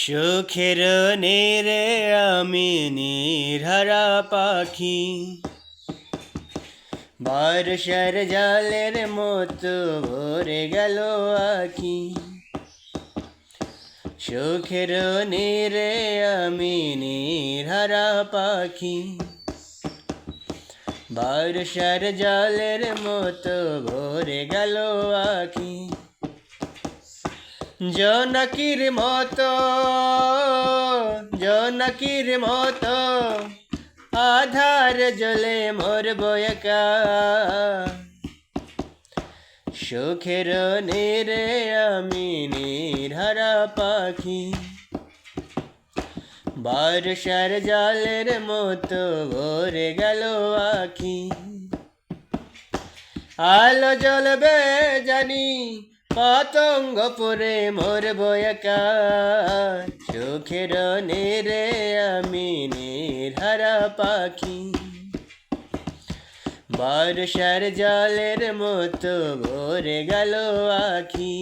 সুখের নীরে আমি নির্হারা পাখি, বর্ষার জলের মতো ভরে গেল আখি। সুখের নীরে আমি নির্হারা পাখি, বর্ষার জলের মতো ভরে গেল আখি। জোনাকির মতো, জোনাকির মতো আধার জলে মরব একা। সুখের নীরে আমি নির্হারা পাখি, বর্ষার জলের মতো ভরে গেল আখি। আলো জ্বলবে জানি, পতঙ্গ পরে মরব একা। সুখের নীরে আমি নির্হারা পাখি, বর্ষার জলের মতো ভরে গেল আখি।